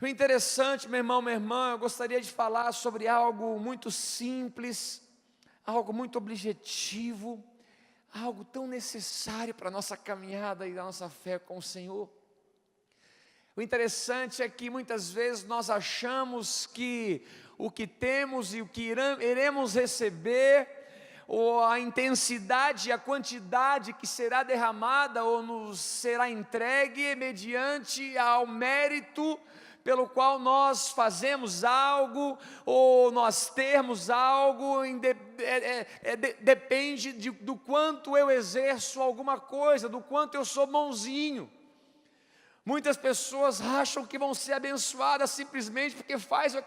O interessante, meu irmão, minha irmã, eu gostaria de falar sobre algo muito simples, algo muito objetivo, algo tão necessário para a nossa caminhada e a nossa fé com o Senhor. O interessante é que muitas vezes nós achamos que o que temos e o que iremos receber, ou a intensidade e a quantidade que será derramada ou nos será entregue mediante ao mérito pelo qual nós fazemos algo, ou nós termos algo, depende do quanto eu exerço alguma coisa, do quanto eu sou bonzinho. Muitas pessoas acham que vão ser abençoadas simplesmente porque faz a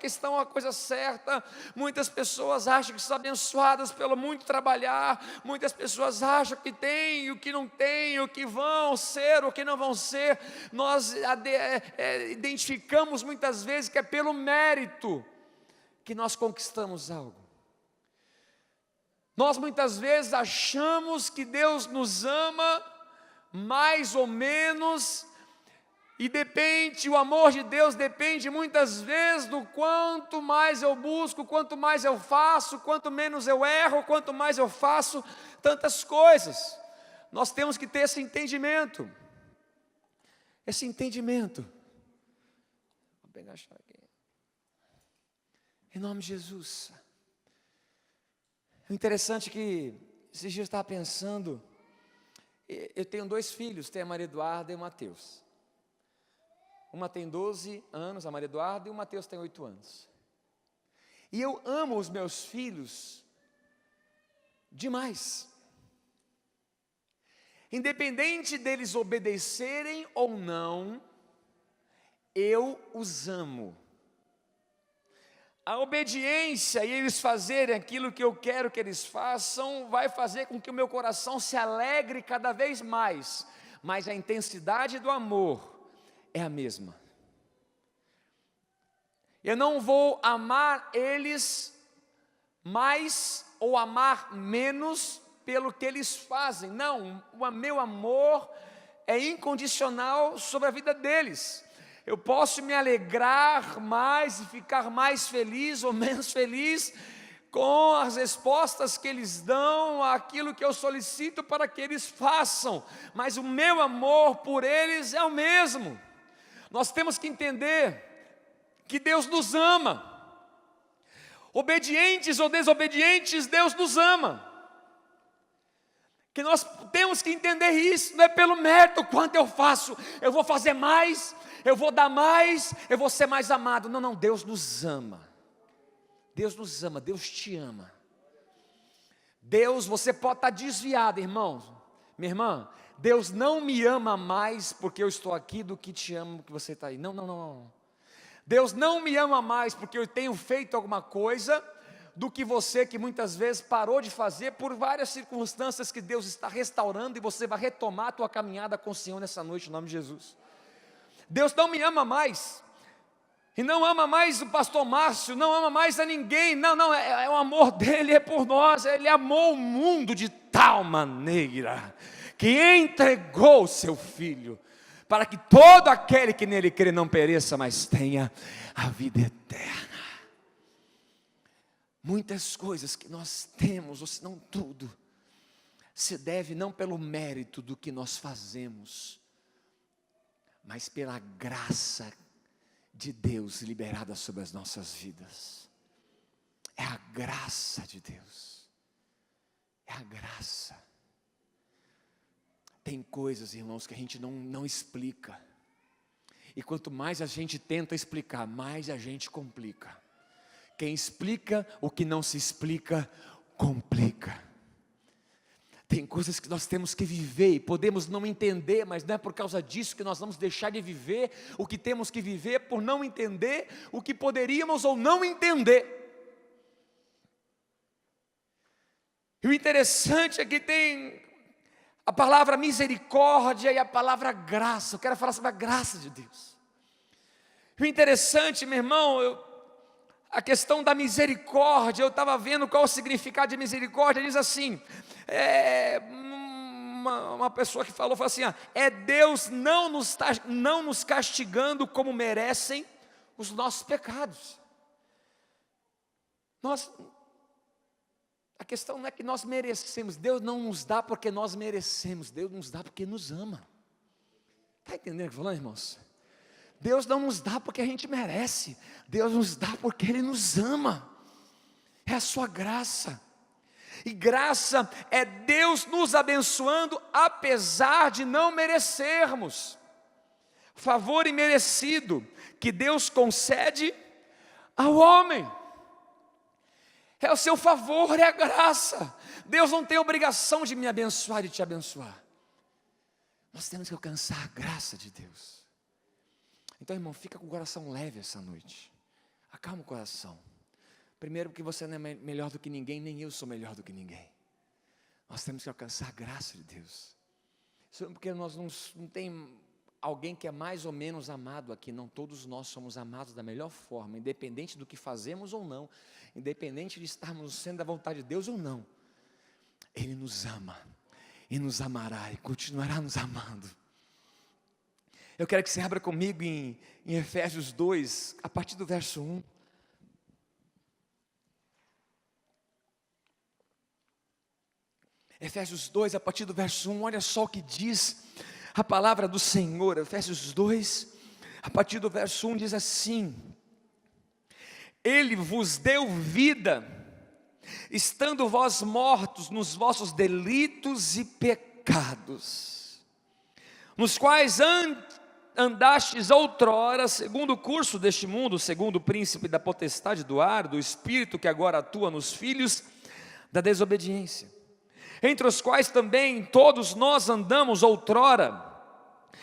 coisa certa. Muitas pessoas acham que são abençoadas pelo muito trabalhar. Muitas pessoas acham que têm o que não têm, o que vão ser, o que não vão ser. Nós identificamos muitas vezes que é pelo mérito que nós conquistamos algo. Nós muitas vezes achamos que Deus nos ama mais ou menos. E o amor de Deus depende muitas vezes do quanto mais eu busco, quanto mais eu faço, quanto menos eu erro, quanto mais eu faço tantas coisas. Nós temos que ter esse entendimento. Vou pegar a chave aqui. Em nome de Jesus. O interessante é que esses dias eu estava pensando, eu tenho 2 filhos, tenho a Maria Eduarda e o Mateus. Uma tem 12 anos, a Maria Eduarda, e o Mateus tem 8 anos. E eu amo os meus filhos demais. Independente deles obedecerem ou não, eu os amo. A obediência e eles fazerem aquilo que eu quero que eles façam, vai fazer com que o meu coração se alegre cada vez mais. Mas a intensidade do amor é a mesma. Eu não vou amar eles mais ou amar menos pelo que eles fazem. Não, o meu amor é incondicional sobre a vida deles. Eu posso me alegrar mais e ficar mais feliz ou menos feliz com as respostas que eles dão àquilo que eu solicito para que eles façam, mas o meu amor por eles é o mesmo. Nós temos que entender que Deus nos ama. Obedientes ou desobedientes, Deus nos ama. Que nós temos que entender isso, não é pelo mérito quanto eu faço, eu vou fazer mais, eu vou dar mais, eu vou ser mais amado. Não, Deus nos ama. Deus nos ama, Deus te ama. Deus, você pode estar desviado, irmão, minha irmã. Deus não me ama mais porque eu estou aqui do que te amo que você está aí. Não. Deus não me ama mais porque eu tenho feito alguma coisa do que você que muitas vezes parou de fazer por várias circunstâncias que Deus está restaurando e você vai retomar a tua caminhada com o Senhor nessa noite, em nome de Jesus. Deus não me ama mais. E não ama mais o pastor Márcio, não ama mais a ninguém. Não, é o amor dele, é por nós. Ele amou o mundo de tal maneira que entregou o seu Filho, para que todo aquele que nele crê não pereça, mas tenha a vida eterna. Muitas coisas que nós temos, ou se não tudo, se deve não pelo mérito do que nós fazemos, mas pela graça de Deus liberada sobre as nossas vidas. É a graça de Deus, é a graça. Tem coisas, irmãos, que a gente não explica. E quanto mais a gente tenta explicar, mais a gente complica. Quem explica o que não se explica, complica. Tem coisas que nós temos que viver e podemos não entender, mas não é por causa disso que nós vamos deixar de viver o que temos que viver por não entender o que poderíamos ou não entender. E o interessante é que tem a palavra misericórdia e a palavra graça. Eu quero falar sobre a graça de Deus. O interessante, meu irmão, a questão da misericórdia, eu estava vendo qual o significado de misericórdia. Diz assim, uma pessoa que falou assim, é Deus não nos castigando como merecem, os nossos pecados. A questão não é que nós merecemos, Deus não nos dá porque nós merecemos, Deus nos dá porque nos ama. Está entendendo o que eu estou falando, irmãos? Deus não nos dá porque a gente merece, Deus nos dá porque Ele nos ama, é a sua graça. E graça é Deus nos abençoando apesar de não merecermos. Favor imerecido que Deus concede ao homem. É o seu favor, é a graça. Deus não tem obrigação de me abençoar e de te abençoar. Nós temos que alcançar a graça de Deus. Então, irmão, fica com o coração leve essa noite. Acalma o coração. Primeiro, porque você não é melhor do que ninguém, nem eu sou melhor do que ninguém. Nós temos que alcançar a graça de Deus. Isso porque nós não tem alguém que é mais ou menos amado aqui. Não, todos nós somos amados da melhor forma, independente do que fazemos ou não, independente de estarmos sendo da vontade de Deus ou não. Ele nos ama, e nos amará, e continuará nos amando. Eu quero que você abra comigo em Efésios 2, a partir do verso 1. Efésios 2, a partir do verso 1, olha só o que diz a palavra do Senhor. Efésios 2, a partir do verso 1, diz assim: Ele vos deu vida, estando vós mortos nos vossos delitos e pecados, nos quais andastes outrora, segundo o curso deste mundo, segundo o príncipe da potestade do ar, do espírito que agora atua nos filhos da desobediência, entre os quais também todos nós andamos outrora,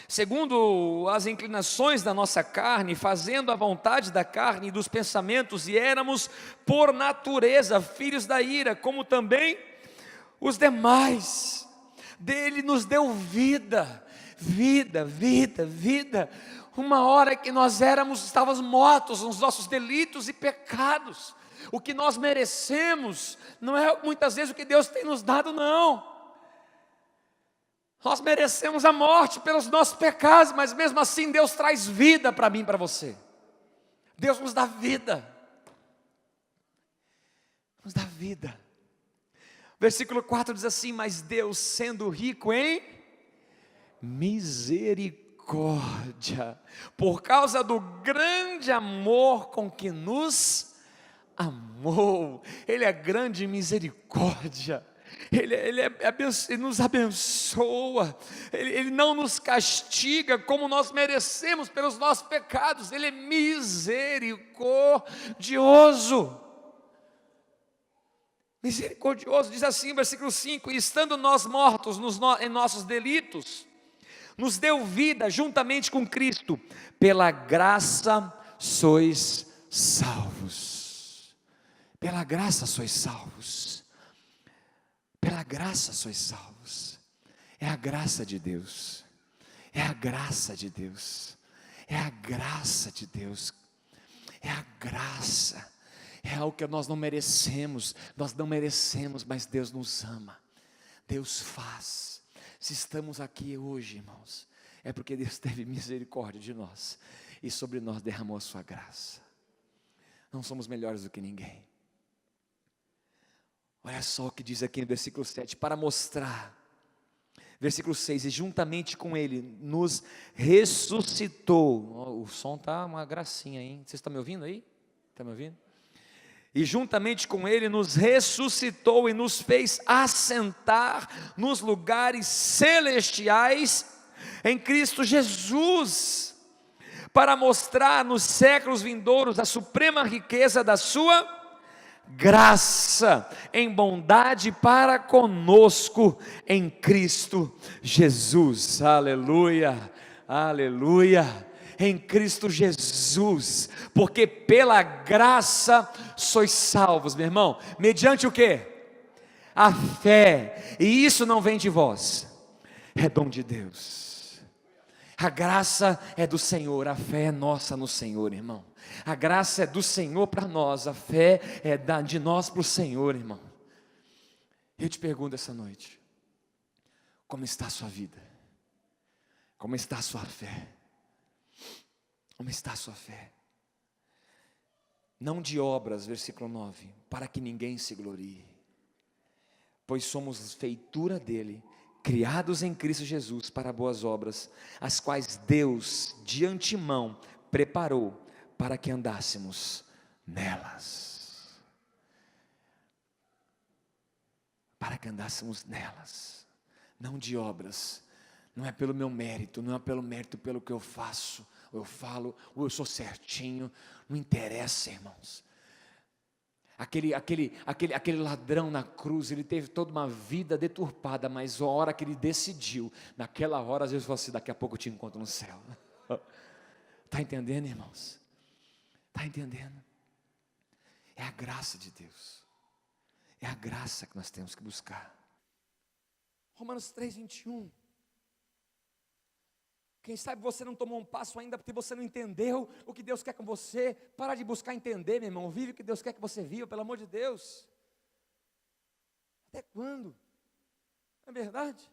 segundo as inclinações da nossa carne, fazendo a vontade da carne e dos pensamentos, e éramos por natureza filhos da ira, como também os demais. Dele nos deu vida, uma hora que nós estávamos mortos nos nossos delitos e pecados. O que nós merecemos não é muitas vezes o que Deus tem nos dado, não. Nós merecemos a morte pelos nossos pecados, mas mesmo assim Deus traz vida para mim e para você. Deus nos dá vida. Nos dá vida. Versículo 4 diz assim: mas Deus, sendo rico em misericórdia, por causa do grande amor com que nos amou. Ele é grande em misericórdia. Ele nos abençoa, Ele não nos castiga como nós merecemos pelos nossos pecados. Ele é misericordioso. Misericordioso, diz assim, versículo 5: e estando nós mortos em nossos delitos, nos deu vida juntamente com Cristo, pela graça sois salvos. Pela graça sois salvos. Pela graça sois salvos. É a graça de Deus. É a graça de Deus. É a graça de Deus. É a graça. É algo que nós não merecemos. Nós não merecemos, mas Deus nos ama. Deus faz. Se estamos aqui hoje, irmãos, é porque Deus teve misericórdia de nós e sobre nós derramou a sua graça. Não somos melhores do que ninguém. Olha só o que diz aqui no versículo 7, para mostrar. Versículo 6, e juntamente com Ele nos ressuscitou. O som está uma gracinha, hein? Vocês estão me ouvindo aí? Estão me ouvindo? E juntamente com Ele nos ressuscitou e nos fez assentar nos lugares celestiais em Cristo Jesus, para mostrar nos séculos vindouros a suprema riqueza da sua graça em bondade para conosco em Cristo Jesus. Aleluia, aleluia. Em Cristo Jesus, porque pela graça sois salvos, meu irmão, mediante o quê? A fé, e isso não vem de vós, é dom de Deus. A graça é do Senhor, a fé é nossa no Senhor, irmão. A graça é do Senhor para nós, a fé é de nós para o Senhor, irmão. Eu te pergunto essa noite, como está a sua vida? Como está a sua fé? Como está a sua fé? não de obras, versículo 9, para que ninguém se glorie, pois somos feitura dele, criados em Cristo Jesus para boas obras, as quais Deus de antemão preparou para que andássemos nelas. Para que andássemos nelas, não de obras, não é pelo meu mérito, não é pelo mérito pelo que eu faço, ou eu falo, ou eu sou certinho, não interessa, irmãos. Aquele ladrão na cruz, ele teve toda uma vida deturpada, mas a hora que ele decidiu, naquela hora, às vezes falou assim: daqui a pouco eu te encontro no céu. Está entendendo, irmãos? Está entendendo? É a graça de Deus, é a graça que nós temos que buscar. Romanos 3:21. Quem sabe você não tomou um passo ainda porque você não entendeu o que Deus quer com você. Para de buscar entender, meu irmão. Vive o que Deus quer que você viva, pelo amor de Deus. Até quando? Não é verdade?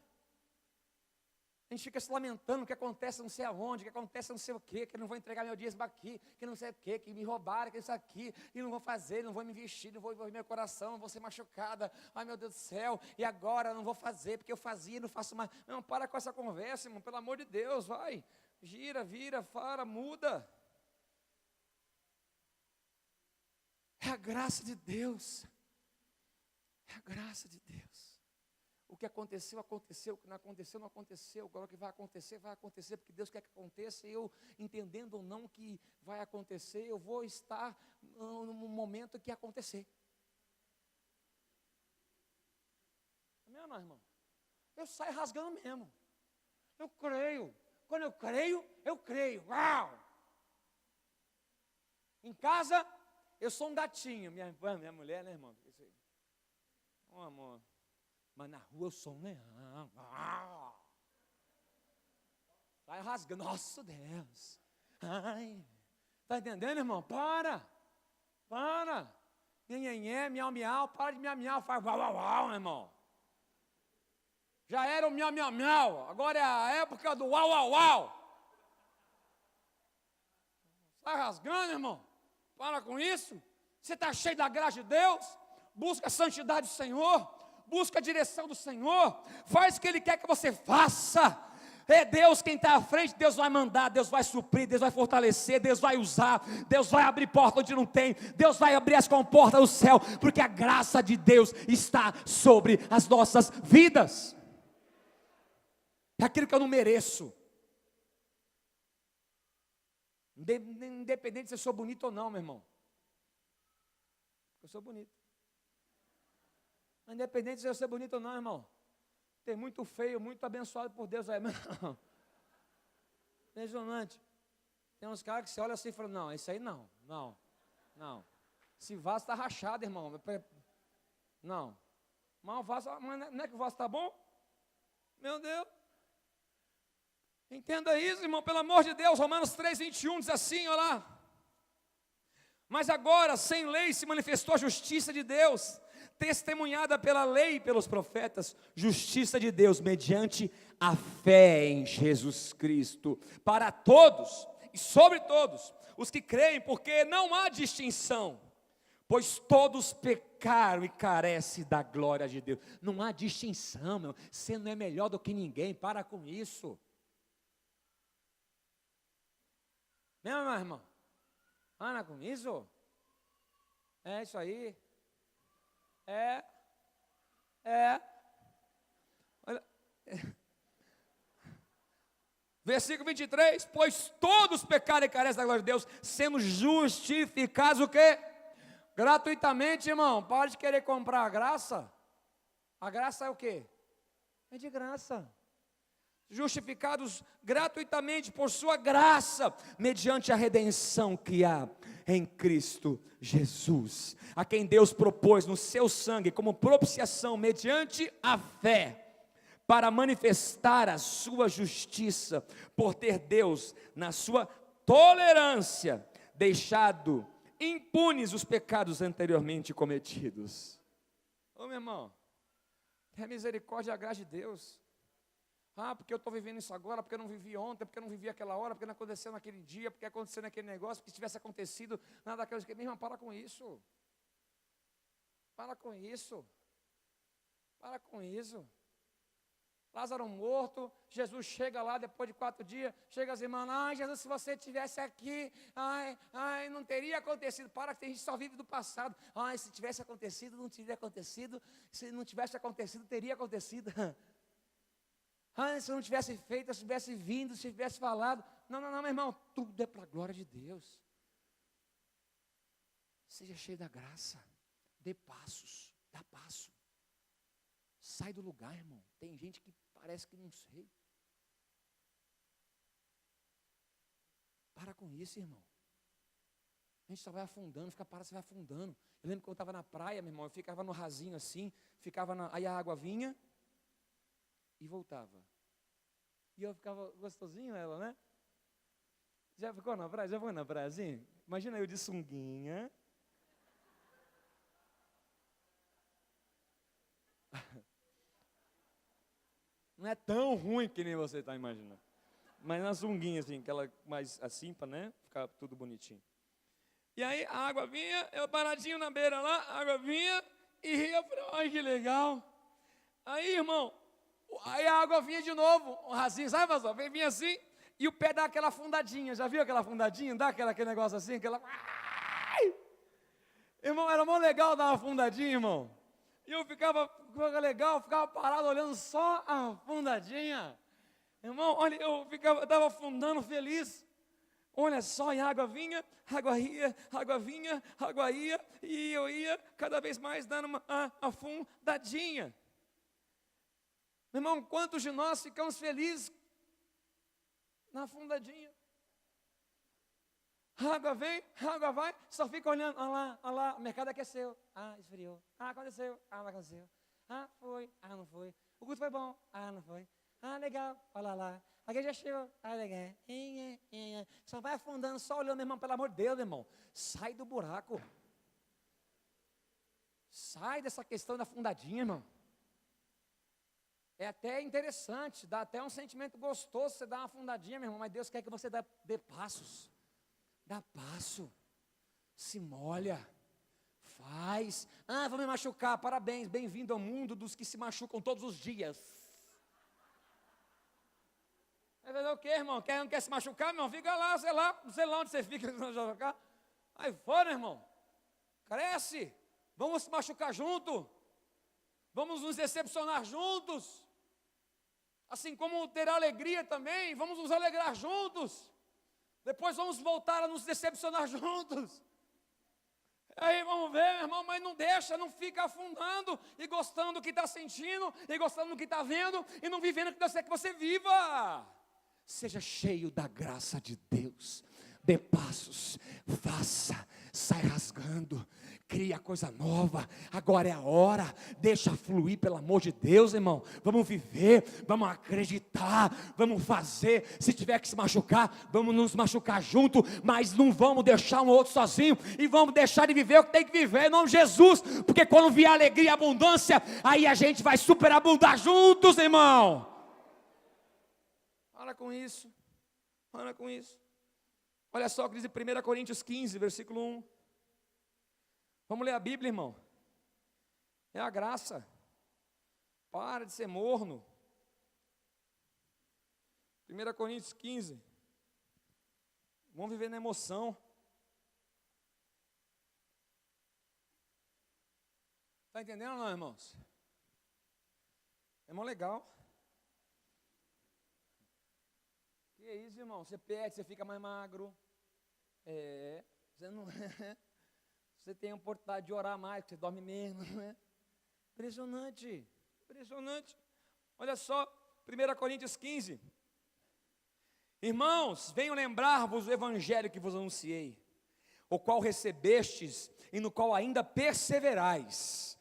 A gente fica se lamentando o que acontece não sei aonde, o que acontece não sei o quê, que eu não vou entregar meu dízimo aqui, que não sei o quê, que me roubaram, que isso aqui, e não vou fazer, não vou me vestir, não vou envolver meu coração, não vou ser machucada, ai meu Deus do céu, e agora não vou fazer, porque eu fazia e não faço mais. Não, para com essa conversa, irmão, pelo amor de Deus, vai, gira, vira, fara, muda. É a graça de Deus, é a graça de Deus. O que aconteceu, aconteceu. O que não aconteceu, não aconteceu. Agora o que vai acontecer, porque Deus quer que aconteça. E eu, entendendo ou não o que vai acontecer, eu vou estar no momento que acontecer. Amém ou não, irmão? Eu saio rasgando mesmo. Eu creio. Quando eu creio, eu creio. Uau! Em casa, eu sou um gatinho. Minha mulher, né, irmão? Oh, amor. Mas na rua eu sou um leão. Sai rasgando. Nossa, Deus. Ai. Está entendendo, irmão? Para. Nhenhenhé, miau, miau. Para de miau, miau. Faz uau, uau, uau, meu irmão. Já era o miau, miau, miau. Agora é a época do uau, uau, uau. Sai rasgando, irmão. Para com isso. Você está cheio da graça de Deus. Busca a santidade do Senhor. Busca a direção do Senhor, faz o que Ele quer que você faça. É Deus quem está à frente. Deus vai mandar, Deus vai suprir, Deus vai fortalecer, Deus vai usar, Deus vai abrir porta onde não tem, Deus vai abrir as comportas do céu, porque a graça de Deus está sobre as nossas vidas. É aquilo que eu não mereço, independente se eu sou bonito ou não, meu irmão. Eu sou bonito. Independente se eu ser bonito ou não, irmão. Tem muito feio, muito abençoado por Deus aí. Impressionante. Tem uns caras que você olha assim e fala: não, esse aí não. Esse vaso está rachado, irmão. Não. Mas o vaso, não é que o vaso está bom? Meu Deus. Entenda isso, irmão, pelo amor de Deus. Romanos 3:21 diz assim, olha lá. Mas agora, sem lei, se manifestou a justiça de Deus, testemunhada pela lei e pelos profetas, justiça de Deus mediante a fé em Jesus Cristo, para todos e sobre todos os que creem, porque não há distinção, pois todos pecaram e carecem da glória de Deus. Não há distinção, meu. Você não é melhor do que ninguém, para com isso. Meu irmão, para com isso. É isso aí. Olha. Versículo 23, pois todos pecaram e carecem da glória de Deus, sendo justificados o quê? Gratuitamente, irmão. Pode querer comprar a graça. A graça é o quê? É de graça. Justificados gratuitamente por sua graça, mediante a redenção que há em Cristo Jesus, a quem Deus propôs no seu sangue como propiciação mediante a fé, para manifestar a sua justiça, por ter Deus, na sua tolerância, deixado impunes os pecados anteriormente cometidos. Ô meu irmão, é a misericórdia e a graça de Deus. Ah, porque eu estou vivendo isso agora, porque eu não vivi ontem, porque eu não vivi aquela hora, porque não aconteceu naquele dia, porque aconteceu naquele negócio, porque se tivesse acontecido, nada daquelas que... Meu irmão, para com isso. Para com isso. Para com isso. Lázaro morto, Jesus chega lá depois de 4 dias, chega as irmãs, ai Jesus, se você estivesse aqui, ai, não teria acontecido. Para que a gente só vive do passado. Ai, se tivesse acontecido, não teria acontecido. Se não tivesse acontecido, teria acontecido. Ai, se eu não tivesse feito, se tivesse vindo, se tivesse falado. Não, meu irmão, tudo é para a glória de Deus. Seja cheio da graça, dê passos, dá passo. Sai do lugar, irmão. Tem gente que parece que não sei. Para com isso, irmão. A gente só vai afundando, fica parado, você vai afundando. Eu lembro que eu estava na praia, meu irmão, eu ficava no rasinho assim, aí a água vinha e voltava. E eu ficava gostosinho ela, né? Já ficou na praia? Já foi na praia assim? Imagina eu de sunguinha. Não é tão ruim que nem você está imaginando. Mas na sunguinha, assim, aquela mais assim, para, né, ficar tudo bonitinho. E aí a água vinha, eu paradinho na beira lá, a água vinha e ria. Eu falei, ai que legal. Aí, irmão, aí a água vinha de novo, um rasinho, sabe, pastor? Vinha assim, e o pé dá aquela afundadinha. Já viu aquela afundadinha? Dá aquele negócio assim, aquela... Ai! Irmão, era mó legal dar uma afundadinha, irmão. E eu ficava legal, ficava parado olhando só a afundadinha. Irmão, olha, eu estava afundando feliz. Olha só, e a água vinha, água ia, água vinha, água ia, e eu ia cada vez mais dando uma afundadinha. Meu irmão, quantos de nós ficamos felizes na afundadinha? A água vem, a água vai, só fica olhando, olha lá, o mercado aqueceu, esfriou, aconteceu, não aconteceu, foi, não foi, o culto foi bom, não foi, legal, olha lá, aqui já chegou, legal, só vai afundando, só olhando, meu irmão, pelo amor de Deus, irmão, sai do buraco, sai dessa questão da afundadinha, irmão. É até interessante, dá até um sentimento gostoso, você dá uma afundadinha, meu irmão, mas Deus quer que você dê passos. Dá passo, se molha, faz. Vou me machucar, parabéns, bem-vindo ao mundo dos que se machucam todos os dias. Vai fazer o quê, irmão? Não quer se machucar, meu irmão? Fica lá, não sei lá onde você fica, aí fora, irmão, cresce, vamos se machucar junto, vamos nos decepcionar juntos, assim como ter alegria também, vamos nos alegrar juntos. Depois vamos voltar a nos decepcionar juntos. Aí vamos ver, meu irmão, mas não deixa, não fica afundando e gostando do que está sentindo, e gostando do que está vendo, e não vivendo o que Deus quer que você viva. Seja cheio da graça de Deus. Dê passos, faça, sai rasgando, cria coisa nova. Agora é a hora, deixa fluir, pelo amor de Deus, irmão. Vamos viver, vamos acreditar, vamos fazer. Se tiver que se machucar, vamos nos machucar junto, mas não vamos deixar um outro sozinho, e vamos deixar de viver o que tem que viver em nome de Jesus, porque quando vier alegria e abundância, aí a gente vai superabundar juntos, irmão. Para com isso, para com isso. Olha só o que diz em 1 Coríntios 15, versículo 1. Vamos ler a Bíblia, irmão. É a graça. Para de ser morno. 1 Coríntios 15. Vamos viver na emoção. Está entendendo ou não, irmãos? É mó legal. Que é isso, irmão? Você perde, você fica mais magro. Você não... Você tem a oportunidade de orar mais, você dorme menos, né? Impressionante, impressionante. Olha só, 1 Coríntios 15. Irmãos, venho lembrar-vos o evangelho que vos anunciei, o qual recebestes e no qual ainda perseverais.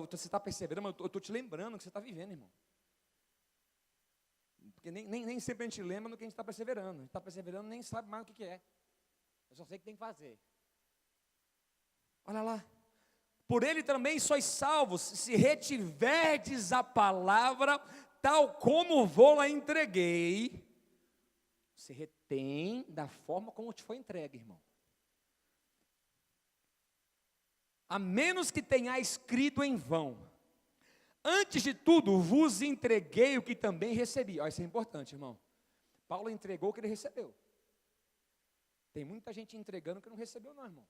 Você está percebendo, mas eu estou te lembrando que você está vivendo, irmão. Porque nem sempre a gente lembra do que a gente está perseverando. A gente está perseverando, nem sabe mais o que é. Eu só sei o que tem que fazer. Olha lá. Por ele também sois salvos, se retiverdes a palavra tal como vou-la entreguei. Você retém da forma como te foi entregue, irmão. A menos que tenha escrito em vão. Antes de tudo, vos entreguei o que também recebi. Olha, isso é importante, irmão. Paulo entregou o que ele recebeu. Tem muita gente entregando que não recebeu, não, irmão.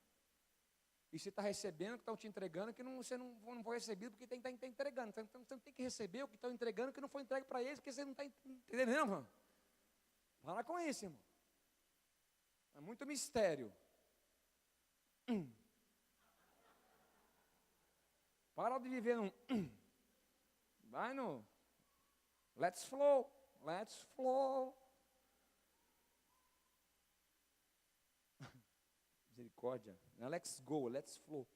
E se está recebendo, que estão te entregando, que você não foi recebido, porque tem que estar entregando. Então você tem que receber o que estão entregando, que não foi entregue para eles, porque você não está entendendo, irmão. Fala com isso, irmão. É muito mistério. Para de viver num. Vai no. Let's flow. Let's flow. Misericórdia. Let's go, let's flow.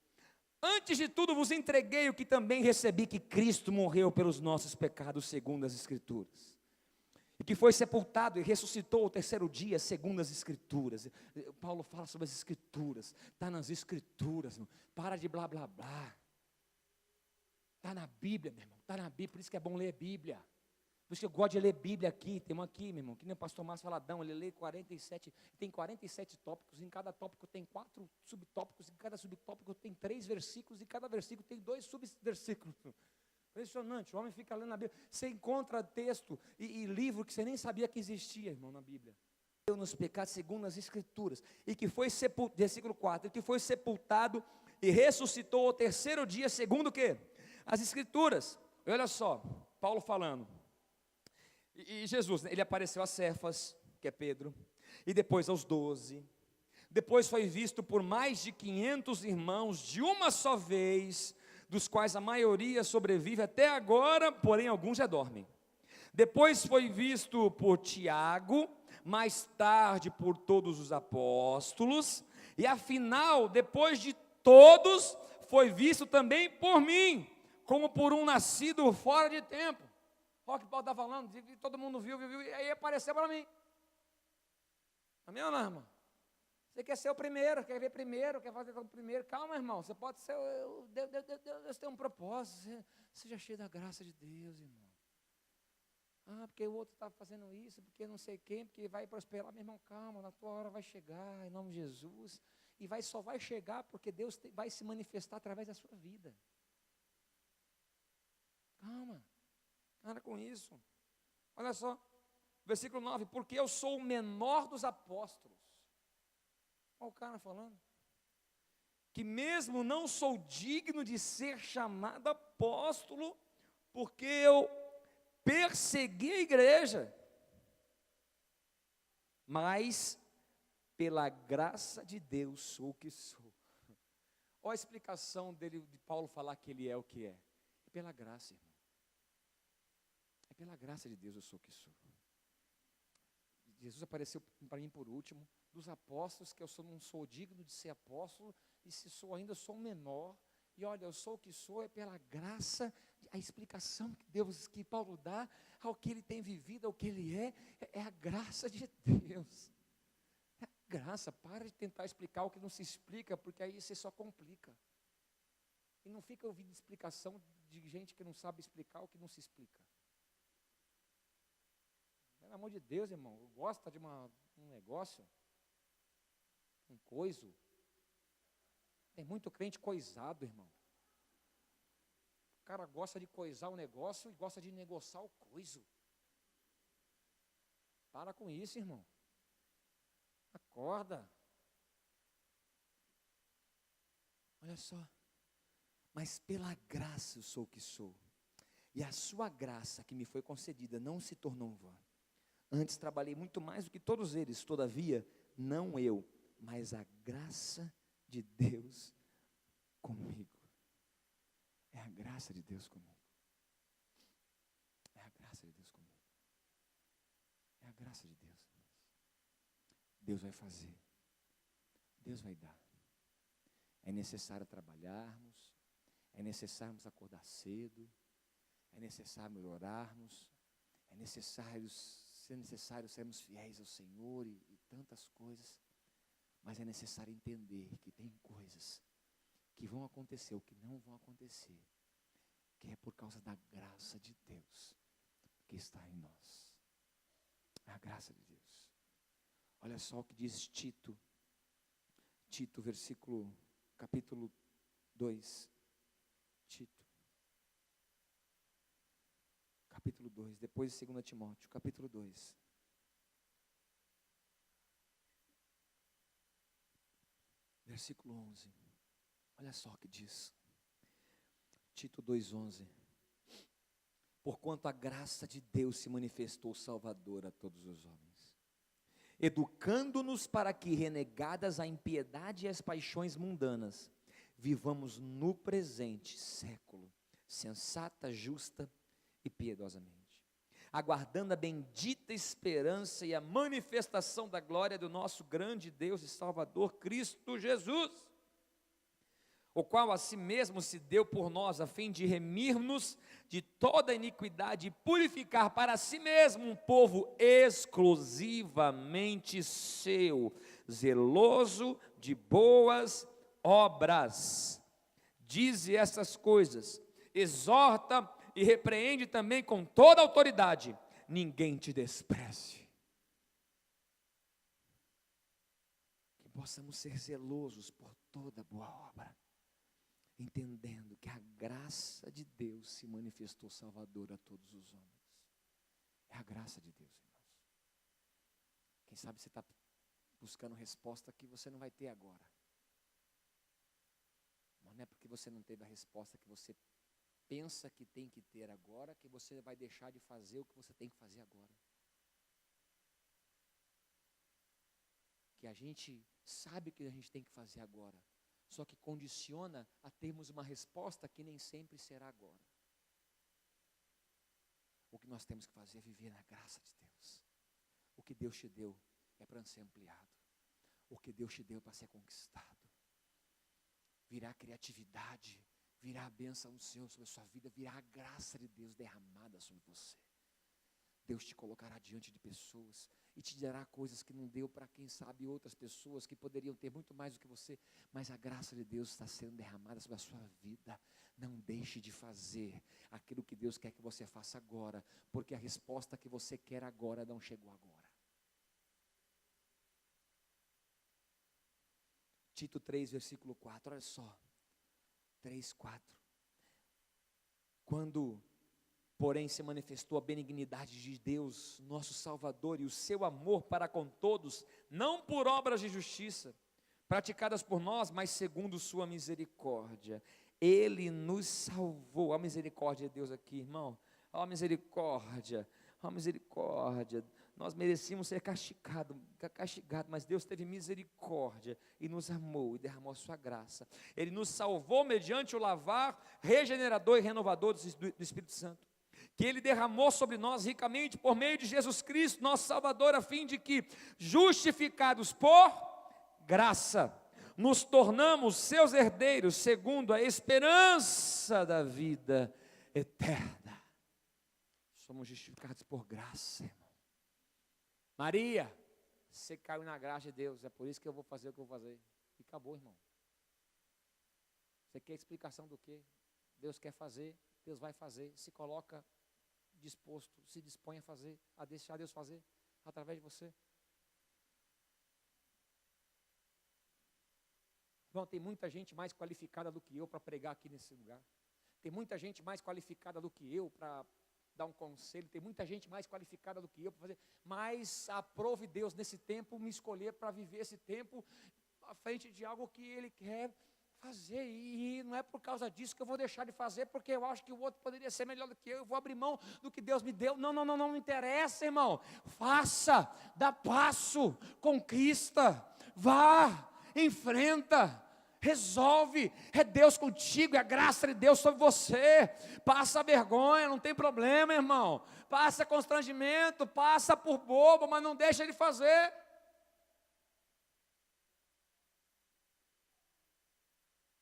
Antes de tudo vos entreguei o que também recebi, que Cristo morreu pelos nossos pecados, segundo as Escrituras. E que foi sepultado e ressuscitou ao terceiro dia, segundo as Escrituras. Paulo fala sobre as Escrituras. Está nas Escrituras, irmão. Para de blá blá blá. Está na Bíblia, meu irmão. Está na Bíblia, por isso que é bom ler a Bíblia. Por isso que eu gosto de ler Bíblia aqui. Tem uma aqui, meu irmão, que nem o pastor Márcio Valadão, ele lê 47, tem 47 tópicos, em cada tópico tem 4 subtópicos, em cada subtópico tem 3 versículos, e cada versículo tem 2 subversículos. Impressionante, o homem fica lendo na Bíblia. Você encontra texto e livro que você nem sabia que existia, irmão, na Bíblia. Eu nos pecados segundo as Escrituras, e que foi sepultado, versículo 4, e que foi sepultado e ressuscitou ao terceiro dia, segundo o quê? As Escrituras. Olha só, Paulo falando. E Jesus, ele apareceu a Cefas, que é Pedro, e depois aos 12, depois foi visto por mais de 500 irmãos de uma só vez, dos quais a maioria sobrevive até agora, porém alguns já dormem. Depois foi visto por Tiago, mais tarde por todos os apóstolos, e afinal, depois de todos, foi visto também por mim, como por um nascido fora de tempo. Olha o que Paulo está falando, todo mundo viu, e aí apareceu para mim. Amém ou não, irmão? Você quer ser o primeiro, quer ver primeiro, quer fazer o primeiro. Calma, irmão, você pode ser, Deus tem um propósito, seja cheio da graça de Deus, irmão. Ah, porque o outro está fazendo isso, porque não sei quem, porque vai prosperar. Meu irmão, calma, na tua hora vai chegar, em nome de Jesus. E só vai chegar porque Deus vai se manifestar através da sua vida. Calma. Para com isso. Olha só, versículo 9, porque eu sou o menor dos apóstolos. Olha o cara falando. Que mesmo não sou digno de ser chamado apóstolo, porque eu persegui a igreja. Mas, pela graça de Deus, sou o que sou. Olha a explicação de Paulo falar que ele é o que é. É pela graça, irmão. É pela graça de Deus eu sou o que sou. Jesus apareceu para mim por último, dos apóstolos, que eu não sou digno de ser apóstolo, e se sou ainda, eu sou um menor, e olha, eu sou o que sou, é pela graça, a explicação que Paulo dá ao que ele tem vivido, ao que ele é a graça de Deus. É a graça, para de tentar explicar o que não se explica, porque aí você só complica. E não fica ouvindo explicação de gente que não sabe explicar o que não se explica. Pelo amor de Deus, irmão, gosta de um negócio, um coiso. Tem muito crente coisado, irmão. O cara gosta de coisar o negócio e gosta de negociar o coiso. Para com isso, irmão. Acorda. Olha só. Mas pela graça eu sou o que sou. E a sua graça que me foi concedida não se tornou vã. Antes trabalhei muito mais do que todos eles, todavia, não eu, mas a graça de Deus comigo. É a graça de Deus comigo. É a graça de Deus comigo. É a graça de Deus. Deus vai fazer. Deus vai dar. É necessário trabalharmos, é necessário acordar cedo, é necessário orarmos, é necessário sermos fiéis ao Senhor e tantas coisas, mas é necessário entender que tem coisas que vão acontecer ou que não vão acontecer, que é por causa da graça de Deus, que está em nós. É a graça de Deus. Olha só o que diz Tito, capítulo 2, Tito, capítulo 2, depois de 2 Timóteo, capítulo 2. Versículo 11, olha só o que diz, Tito 2:11. Porquanto a graça de Deus se manifestou salvadora a todos os homens, educando-nos para que, renegadas a impiedade e as paixões mundanas, vivamos no presente século, sensata, justa e piedosamente, aguardando a bendita esperança e a manifestação da glória do nosso grande Deus e Salvador, Cristo Jesus, o qual a si mesmo se deu por nós, a fim de remir-nos de toda iniquidade e purificar para si mesmo um povo exclusivamente seu, zeloso de boas obras. Dize essas coisas, exorta e repreende também com toda autoridade. Ninguém te despreze. Que possamos ser zelosos por toda boa obra, entendendo que a graça de Deus se manifestou salvadora a todos os homens. É a graça de Deus, irmãos. Quem sabe você está buscando resposta que você não vai ter agora. Mas não é porque você não teve a resposta que você pensa que tem que ter agora, que você vai deixar de fazer o que você tem que fazer agora. Que a gente sabe o que a gente tem que fazer agora, só que condiciona a termos uma resposta que nem sempre será agora. O que nós temos que fazer é viver na graça de Deus. O que Deus te deu é para ser ampliado. O que Deus te deu é para ser conquistado. Virá criatividade, virá a bênção do Senhor sobre a sua vida, virá a graça de Deus derramada sobre você. Deus te colocará diante de pessoas e te dará coisas que não deu para, quem sabe, outras pessoas que poderiam ter muito mais do que você, mas a graça de Deus está sendo derramada sobre a sua vida. Não deixe de fazer aquilo que Deus quer que você faça agora, porque a resposta que você quer agora não chegou agora. Tito 3, versículo 4, olha só, 3, 4. Quando, porém, se manifestou a benignidade de Deus, nosso Salvador, e o seu amor para com todos, não por obras de justiça, praticadas por nós, mas segundo sua misericórdia. Ele nos salvou. A misericórdia de Deus aqui, irmão. A misericórdia, a misericórdia. Nós merecíamos ser castigados, mas Deus teve misericórdia e nos amou e derramou a sua graça. Ele nos salvou mediante o lavar regenerador e renovador do Espírito Santo, que Ele derramou sobre nós ricamente por meio de Jesus Cristo, nosso Salvador, a fim de que, justificados por graça, nos tornamos seus herdeiros, segundo a esperança da vida eterna. Somos justificados por graça, irmão. Maria, você caiu na graça de Deus, é por isso que eu vou fazer o que eu vou fazer. E acabou, irmão. Você quer explicação do quê? Deus quer fazer, Deus vai fazer. Se coloca disposto, se dispõe a fazer, a deixar Deus fazer através de você. Irmão, tem muita gente mais qualificada do que eu para pregar aqui nesse lugar. Tem muita gente mais qualificada do que eu para dar um conselho. Tem muita gente mais qualificada do que eu para fazer. Mas aprove Deus nesse tempo me escolher para viver esse tempo à frente de algo que Ele quer fazer. E não é por causa disso que eu vou deixar de fazer, porque eu acho que o outro poderia ser melhor do que eu vou abrir mão do que Deus me deu. Não me interessa, irmão. Faça, dá passo, conquista, vá, enfrenta, resolve, é Deus contigo, é a graça de Deus sobre você. Passa vergonha, não tem problema, irmão. Passa constrangimento, passa por bobo, mas não deixa de fazer.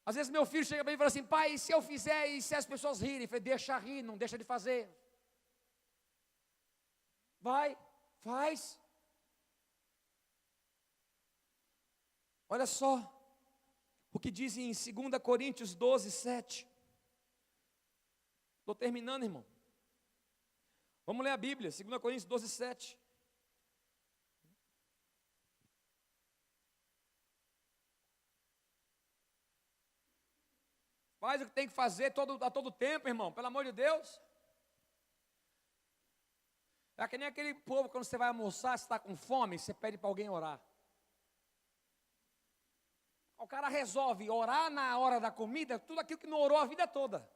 Às vezes meu filho chega para mim e fala assim: pai, e se eu fizer, e se as pessoas rirem? Eu falei: deixa rir, não deixa de fazer. Vai, faz. Olha só o que diz em 2 Coríntios 12, 7. Estou terminando, irmão. Vamos ler a Bíblia, 2 Coríntios 12, 7. Faz o que tem que fazer a todo tempo, irmão, pelo amor de Deus. É que nem aquele povo, quando você vai almoçar, você está com fome, você pede para alguém orar. O cara resolve orar na hora da comida, tudo aquilo que não orou a vida toda.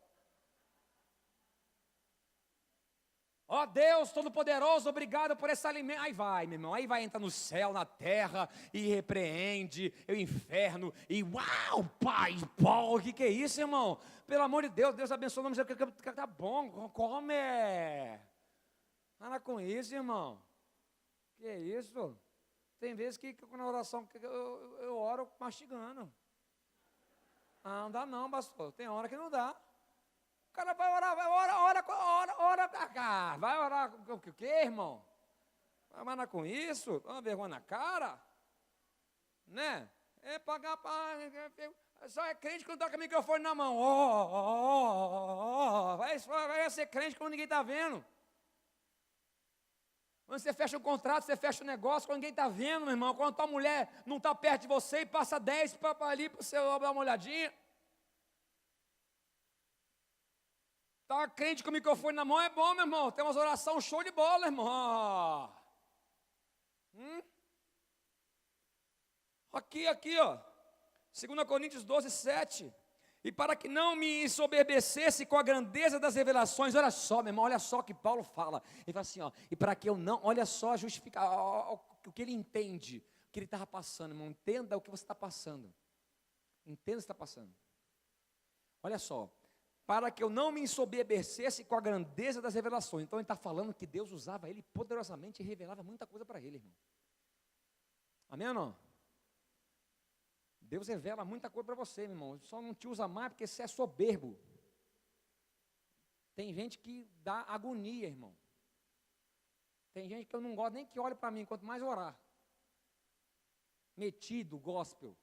Ó Deus Todo-Poderoso, obrigado por esse alimento. Aí vai, meu irmão, aí vai entrar no céu, na terra, e repreende o inferno, e uau, pai, pau, o que é isso, irmão? Pelo amor de Deus, Deus abençoe o nome de Deus, tá bom, come. Para com isso, irmão. Que é isso? Tem vezes que na oração eu oro mastigando. Ah, não dá não, pastor, tem hora que não dá. O cara vai orar, ora pra cá. Vai orar com o quê, irmão? Vai mandar com isso? Dá uma vergonha na cara? Né? É pagar para... Só é crente quando está com o microfone na mão. Vai ser crente quando ninguém está vendo. Quando você fecha um contrato, você fecha um negócio, quando ninguém está vendo, meu irmão. Quando tua mulher não está perto de você e passa 10 para ali para você dar uma olhadinha. Tá crente com o microfone na mão é bom, meu irmão. Tem umas orações show de bola, irmão. Aqui, ó. 2 Coríntios 12, 7. E para que não me ensoberbecesse com a grandeza das revelações, olha só, meu irmão, olha só o que Paulo fala. Ele fala assim, ó, e para que eu não, olha só, justificar o que ele entende, o que ele estava passando, irmão. Entenda o que você está passando. Entenda o que você está passando. Olha só. Para que eu não me ensoberbecesse com a grandeza das revelações. Então ele está falando que Deus usava ele poderosamente e revelava muita coisa para ele, irmão. Amém ou não? Deus revela muita coisa para você, meu irmão. Só não te usa mais porque você é soberbo. Tem gente que dá agonia, irmão. Tem gente que eu não gosto nem que olhe para mim, quanto mais orar. Metido, gospel.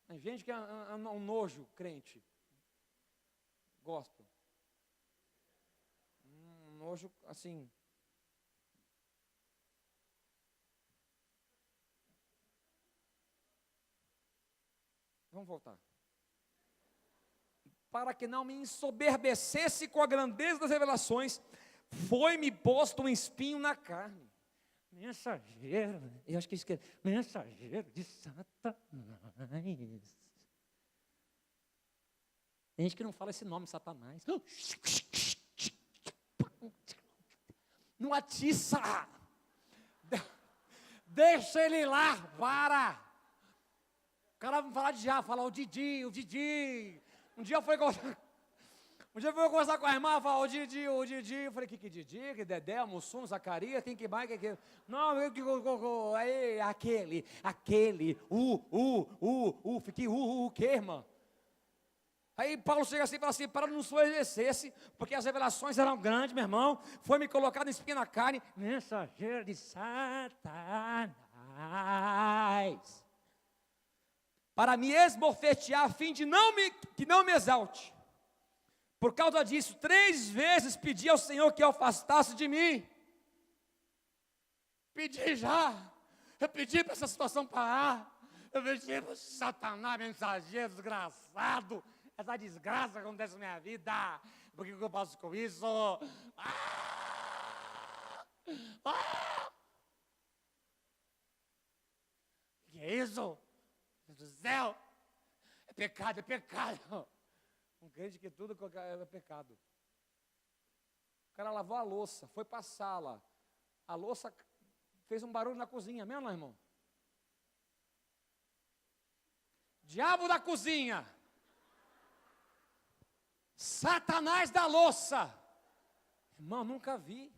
Tem gente que é um nojo, crente. Gospel. Um nojo, assim. Vamos voltar. Para que não me ensoberbecesse com a grandeza das revelações, foi-me posto um espinho na carne. Mensageiro, eu acho que isso que é mensageiro de Satanás. Tem gente que não fala esse nome, Satanás. Não atiça. Deixa ele lá, para. O cara vai falar de já, falar o Didi. Um dia eu fui conversar com a irmã, falar o Didi. Eu falei, que Didi, que Dedé, Mussum, Zacarias, quem que mais, que... Não, aí, aquele, fiquei, o que, irmã? Aí Paulo chega assim e fala assim, para não ensoberbecesse, porque as revelações eram grandes, meu irmão, foi me colocado em espinho na carne, mensageiro de Satanás, para me esbofetear, a fim de que não me exalte. Por causa disso, 3 vezes pedi ao Senhor que o afastasse de mim. Pedi já, eu pedi para essa situação parar, eu pedi para Satanás, mensageiro desgraçado, essa desgraça acontece na minha vida, por que eu faço com isso? Que é isso? Deus do céu, é pecado. Um crente que tudo é pecado. O cara lavou a louça, foi para a sala, a louça fez um barulho na cozinha, amém ou não, irmão? Diabo da cozinha, Satanás da louça. Irmão, nunca vi.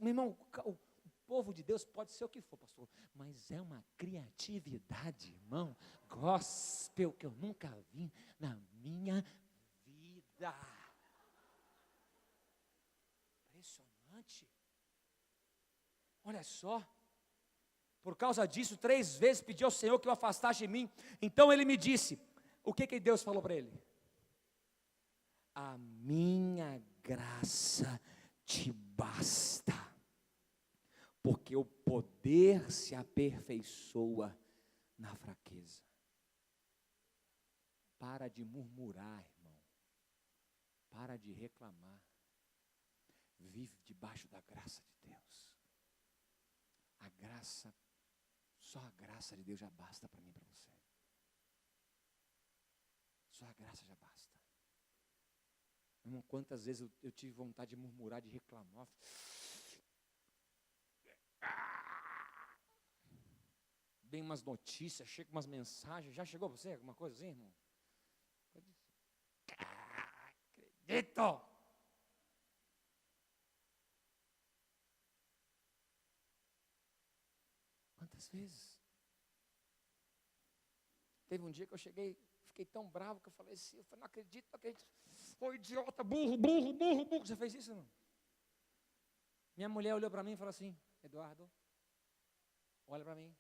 Meu irmão, o povo de Deus pode ser o que for, pastor, mas é uma criatividade, irmão, gospel que eu nunca vi na minha vida. Impressionante. Olha só. Por causa disso, 3 vezes pedi ao Senhor que o afastasse de mim. Então ele me disse, o que Deus falou para ele? A minha graça te basta, porque o poder se aperfeiçoa na fraqueza. Para de murmurar, irmão. Para de reclamar. Vive debaixo da graça de Deus. A graça, só a graça de Deus já basta para mim e para você. Só a graça já basta. Irmão, quantas vezes eu tive vontade de murmurar, de reclamar. Vem umas notícias, chega umas mensagens. Já chegou você alguma coisa assim, irmão? Acredito! Quantas vezes? Teve um dia que eu fiquei tão bravo que eu falei assim, não acredito, ô idiota, burro. Você fez isso, não? Minha mulher olhou para mim e falou assim, Eduardo, olha para mim,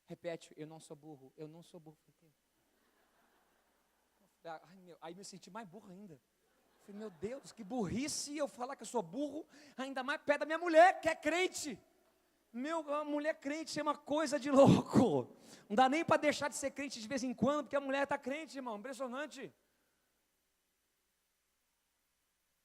repete, eu não sou burro. Aí me senti mais burro ainda. Falei, meu Deus, que burrice eu falar que eu sou burro, ainda mais perto da minha mulher, que é crente. A mulher crente é uma coisa de louco. Não dá nem para deixar de ser crente de vez em quando, porque a mulher está crente, irmão, impressionante.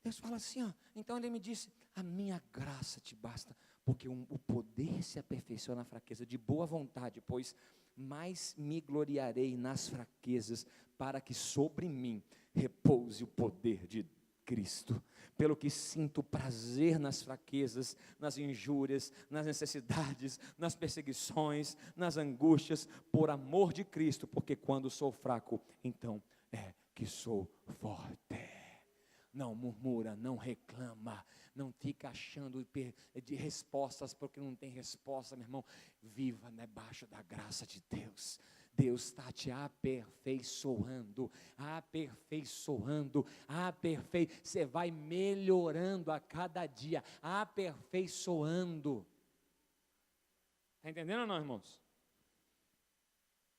Deus fala assim, ó, então ele me disse, a minha graça te basta, porque o poder se aperfeiçoa na fraqueza, de boa vontade, pois mais me gloriarei nas fraquezas, para que sobre mim repouse o poder de Cristo. Pelo que sinto prazer nas fraquezas, nas injúrias, nas necessidades, nas perseguições, nas angústias, por amor de Cristo, porque quando sou fraco, então é que sou forte. Não murmura, não reclama, não fica achando de respostas, porque não tem resposta, meu irmão. Viva debaixo da graça de Deus. Deus está te aperfeiçoando. Você vai melhorando a cada dia, aperfeiçoando. Está entendendo ou não, irmãos?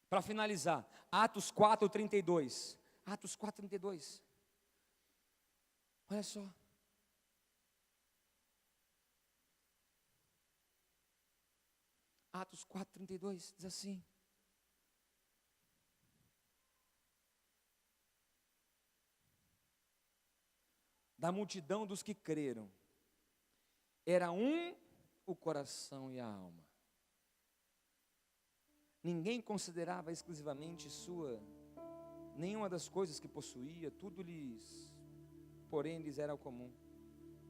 Para finalizar, Atos 4:32. Atos 4:32. Olha só. Atos 4:32 diz assim: da multidão dos que creram, era um o coração e a alma. Ninguém considerava exclusivamente nenhuma das coisas que possuía, porém lhes era comum.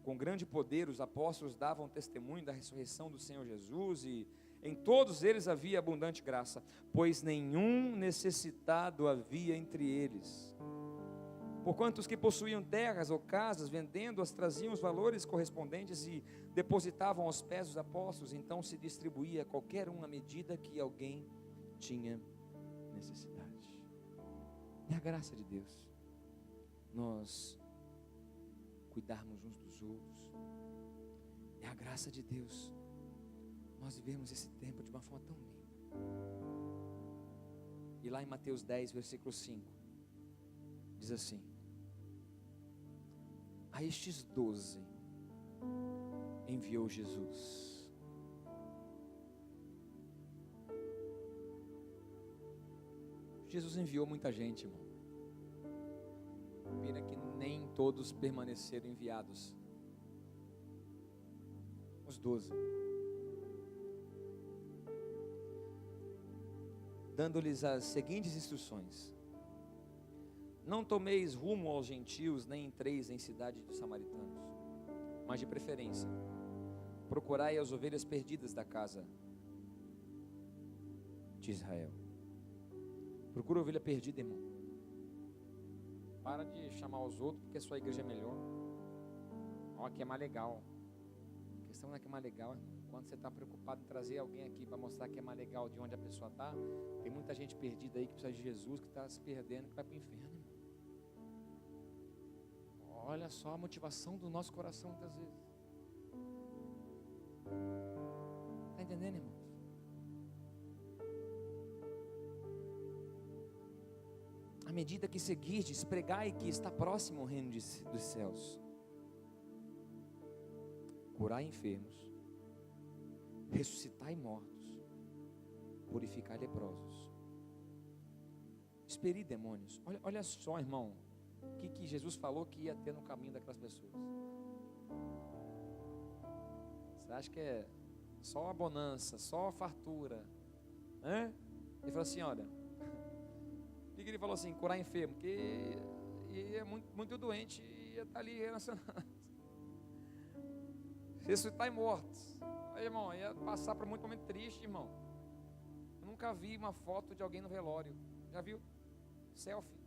Com grande poder os apóstolos davam testemunho da ressurreição do Senhor Jesus, e em todos eles havia abundante graça, pois nenhum necessitado havia entre eles. Porquanto os que possuíam terras ou casas, vendendo-as, traziam os valores correspondentes e depositavam aos pés dos apóstolos, então se distribuía a qualquer um à medida que alguém tinha necessidade. É a graça de Deus nós cuidarmos uns dos outros. É a graça de Deus nós vivemos esse tempo de uma forma tão linda. E lá em Mateus 10, versículo 5, diz assim: a estes 12 enviou Jesus. Jesus enviou muita gente, irmão. Pena que nem todos permaneceram enviados. Os 12. Dando-lhes as seguintes instruções: não tomeis rumo aos gentios, nem entreis em cidade dos samaritanos, mas de preferência procurai as ovelhas perdidas da casa de Israel. Procura a ovelha perdida, irmão. Para de chamar os outros porque a sua igreja é melhor. Ó, aqui é mais legal. A questão não é que é mais legal, irmão. Quando você está preocupado em trazer alguém aqui para mostrar que é mais legal de onde a pessoa está, tem muita gente perdida aí que precisa de Jesus, que está se perdendo, que vai para o inferno, irmão. Olha só a motivação do nosso coração muitas vezes. Está entendendo, irmãos? À medida que seguirdes, pregai que está próximo o reino dos céus. curar enfermos, ressuscitar mortos, purificar leprosos, expelir demônios. Olha só, irmão, o que Jesus falou que ia ter no caminho daquelas pessoas. Você acha que é só a bonança, só a fartura, né? Ele falou assim, olha, o que ele falou assim? Curar enfermo, porque ia muito doente, ia estar ali relacionado, ressuscitar mortos. Aí, irmão, ia passar por muito momento triste, irmão. Eu nunca vi uma foto de alguém no velório. Já viu? Selfie.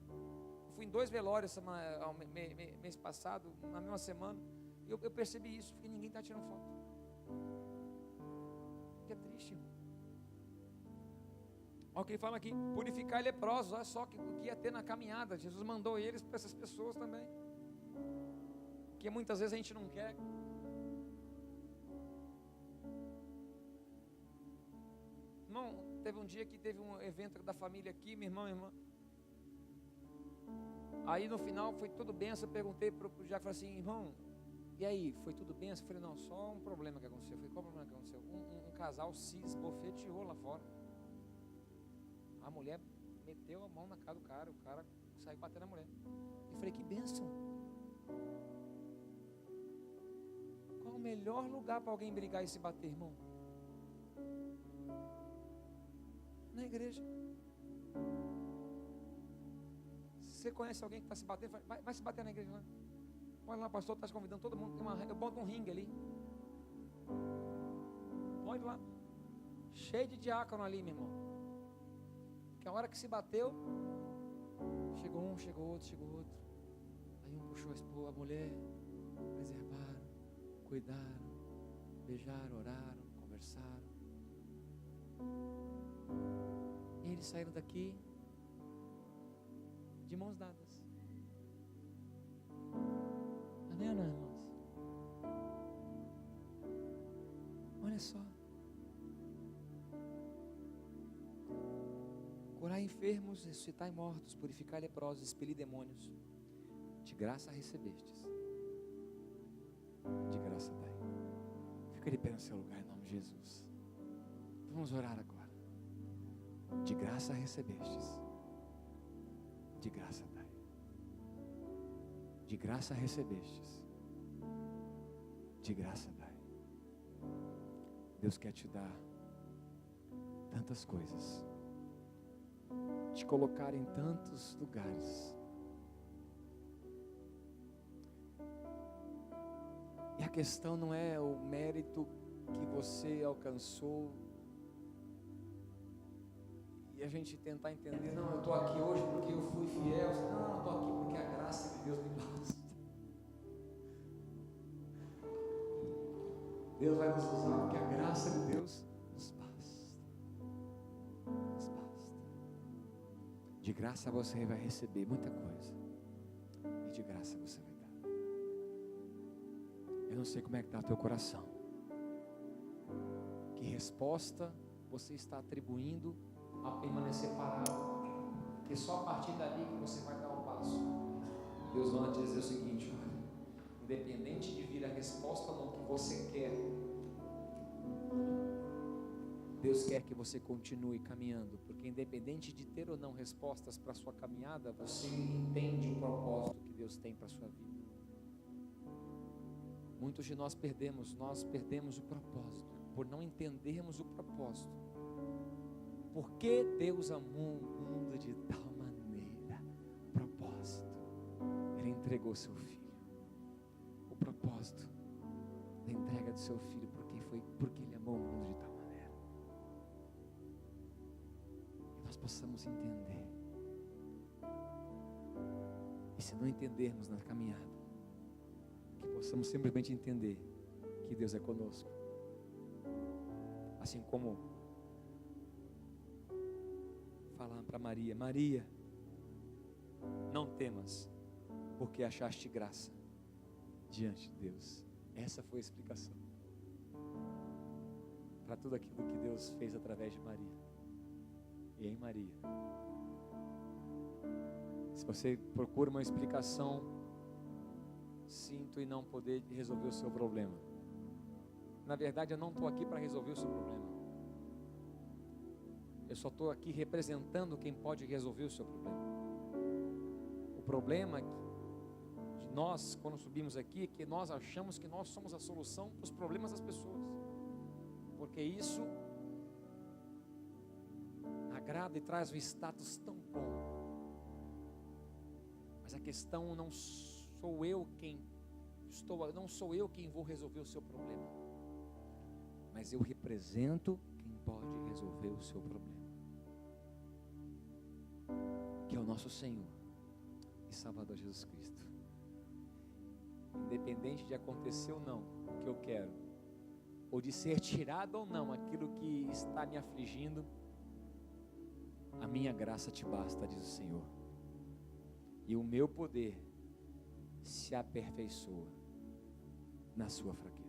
Eu fui em 2 velórios mês passado, na mesma semana. E eu percebi isso, porque ninguém está tirando foto. Que é triste, irmão. Olha o que ele fala aqui: purificar leprosos. Olha só o que ia ter na caminhada. Jesus mandou eles para essas pessoas também, que muitas vezes a gente não quer. Irmão, teve um dia que teve um evento da família aqui, minha irmã. Aí no final foi tudo benção. Eu perguntei para o Jaco, falei assim, irmão, e aí, foi tudo benção? Eu falei, não, só um problema que aconteceu. Eu falei, qual problema que aconteceu? Um casal se esbofeteou lá fora. A mulher meteu a mão na cara do cara, o cara saiu batendo na mulher. Eu falei, que bênção. Qual o melhor lugar para alguém brigar e se bater, irmão? Na igreja. Se você conhece alguém que está se batendo, vai se bater na igreja lá. Olha lá, pastor, está convidando todo mundo. Eu boto um ringue ali. Olha lá. Cheio de diácono ali, meu irmão. Que a hora que se bateu, chegou um, chegou outro. Aí um puxou a mulher, preservaram, cuidaram, beijaram, oraram, conversaram. E eles saíram daqui de mãos dadas. Amém ou não, irmãos? Olha só. Curar enfermos, ressuscitar mortos, purificar leprosos, expelir demônios. De graça recebestes, de graça dai. Fica de pé no seu lugar em nome de Jesus. Vamos orar agora. De graça recebestes, de graça dai. De graça recebestes, de graça dai. Deus quer te dar tantas coisas, te colocar em tantos lugares. E a questão não é o mérito que você alcançou e a gente tentar entender, não, eu estou aqui hoje porque eu fui fiel. Não, eu estou aqui porque a graça de Deus me basta. Deus vai nos usar porque a graça de Deus nos basta. Nos basta. De graça você vai receber muita coisa, e de graça você vai dar. Eu não sei como é que está o teu coração, que resposta você está atribuindo ao permanecer parado, porque só a partir dali que você vai dar o passo. Deus vai te dizer o seguinte: olha, independente de vir a resposta ou não que você quer, Deus quer que você continue caminhando, porque independente de ter ou não respostas para a sua caminhada, você entende o propósito que Deus tem para a sua vida. Muitos de nós perdemos o propósito, por não entendermos o propósito. Por que Deus amou o mundo de tal maneira? Propósito. Ele entregou seu filho. O propósito da entrega do seu filho, porque Ele amou o mundo de tal maneira. E nós possamos entender. E se não entendermos na caminhada, que possamos simplesmente entender que Deus é conosco. Assim como falar para Maria: Maria, não temas, porque achaste graça diante de Deus. Essa foi a explicação para tudo aquilo que Deus fez através de Maria e em Maria. Se você procura uma explicação sinto em não poder resolver o seu problema. Na verdade, eu não estou aqui para resolver o seu problema. Eu só estou aqui representando quem pode resolver o seu problema. O problema de nós, quando subimos aqui, é que nós achamos que nós somos a solução para os problemas das pessoas. Porque isso agrada e traz um status tão bom. Mas a questão não sou eu quem vou resolver o seu problema. Mas eu represento quem pode resolver o seu problema, que é o nosso Senhor e Salvador Jesus Cristo. Independente de acontecer ou não o que eu quero, ou de ser tirado ou não aquilo que está me afligindo, a minha graça te basta, diz o Senhor, e o meu poder se aperfeiçoa na sua fraqueza.